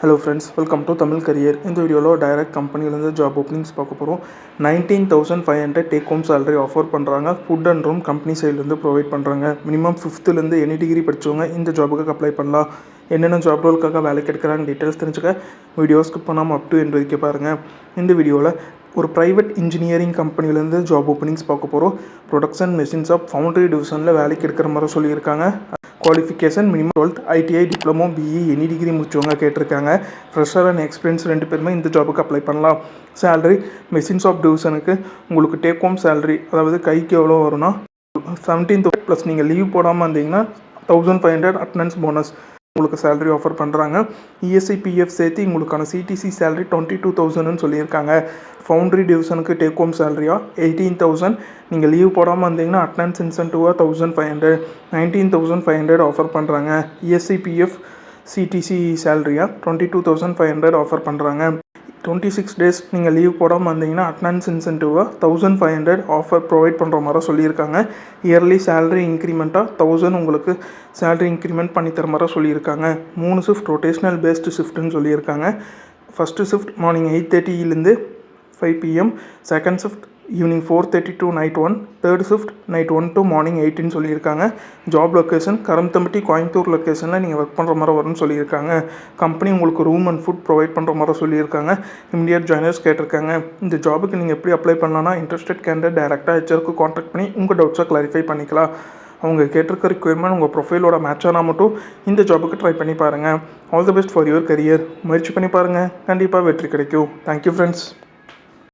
Hello friends, welcome to Tamil Career. In the video, direct company job openings பார்க்க போறோம். 19,500 take home salary offer பண்றாங்க. Food and room company side ல இருந்து provide பண்றாங்க. Minimum 5th ல இருந்து any degree படிச்சவங்க இந்த ஜாபுக்கு அப்ளை பண்ணலாம். என்னென்ன ஜாப் ரோல்க்காக வேலைக்கு எடுக்கறாங்க டீடைல்ஸ் தெரிஞ்சுக்க வீடியோ ஸ்கிப் பண்ணாம அப் டு எண்ட் வரைக்கும் பாருங்க. இந்த வீடியோல ஒரு பிரைவேட் இன்ஜினியரிங் கம்பெனில இருந்து ஜாப் ஓப்பனிங்ஸ் பார்க்க போறோம். ப்ரொடக்ஷன் மெஷின்ஸ் ஆஃப் ஃபவுண்டரி டிவிஷன்ல வேலைக்கு எடுக்கிற மாதிரி சொல்லியிருக்காங்க. Qualification minimum 12th ITI diploma BE any degree முடிச்சவங்க கேட்டிருக்காங்க. ஃப்ரெஷர் அண்ட் எக்ஸ்பீரியன்ஸ் 2 பேருமே இந்த ஜாபுக்கு அப்ளை பண்ணலாம். சேலரி மெஷின்ஸ் ஆஃப் டிவிஷனுக்கு உங்களுக்கு டேக் ஹோம் சேலரி அதாவது கைக்கு எவ்வளோ வரும்னா 17,000 ப்ளஸ் நீங்கள் லீவ் போடாமல் இருந்தீங்கன்னா 1,500 அட்டனன்ஸ் போனஸ் உங்களுக்கு சேலரி ஆஃபர் பண்ணுறாங்க. இஎஸ்ஐ பிஎஃப் சேர்த்து உங்களுக்கான சிடிசி சேலரி 22,000ன்னு சொல்லியிருக்காங்க. ஃபவுண்டரி டிவிஷனுக்கு டேக் ஹோம் சேலரியாக 18,000, நீங்கள் லீவ் போடாமல் இருந்தீங்கன்னா அட்டனன்ஸ் இன்சென்டிவாக 1,500 19,500 ஆஃபர் பண்ணுறாங்க. இஎஸ்ஐ பிஎஃப் சிடிசி சேலரியாக 22,500 ஆஃபர் பண்ணுறாங்க. 26 டேஸ் நீங்கள் லீவ் போடாமல் இருந்தீங்கன்னா அட்டனன்ஸ் இன்சென்டிவாக 1,500 ஆஃபர் ப்ரொவைட் பண்ணுற மாதிரி சொல்லியிருக்காங்க. இயர்லி சேலரி இன்க்ரிமெண்ட்டாக 1,000 உங்களுக்கு சேலரி இன்க்ரிமெண்ட் பண்ணித்தர மாதிரி சொல்லியிருக்காங்க. 3 ஷிஃப்ட் ரொட்டேஷ்னல் பேஸ்டு ஷிஃப்ட்டுன்னு சொல்லியிருக்காங்க. First shift morning 8:30 5 PM, second shift evening 4:30 to night 1, third shift night 1 to morning 8ன்னு சொல்லியிருக்காங்க. ஜாப் லொக்கேஷன் கரம்தம்பட்டி கோயம்புத்தூர் லொக்கேஷனில் நீங்கள் ஒர்க் பண்ணுற மாதிரி வரும்னு சொல்லியிருக்காங்க. கம்பெனி உங்களுக்கு ரூம் அண்ட் ஃபுட் ப்ரொவைட் பண்ணுற மாதிரி சொல்லியிருக்காங்க. இமிடியட் ஜாயினர்ஸ் கேட்டிருக்காங்க. இந்த ஜாபுக்கு நீங்கள் எப்படி அப்ளை பண்ணலாம்னா இன்ட்ரெஸ்டட் கேண்டிடேட் டேரெக்டாக ஹெச்ஆருக்கு கான்டாக்ட் பண்ணி உங்கள் டவுட்ஸை கிளாரிஃபை பண்ணிக்கலாம். அவங்க கேட்டிருக்க ரிக்வயர்மெண்ட் உங்கள் ப்ரொஃபைலோட மேட்ச் ஆனால் மட்டும் இந்த ஜாபுக்கு ட்ரை பண்ணி பாருங்கள். All the best for your career. முயற்சி பண்ணி பாருங்கள், கண்டிப்பாக வெற்றி கிடைக்கும். Thank you friends.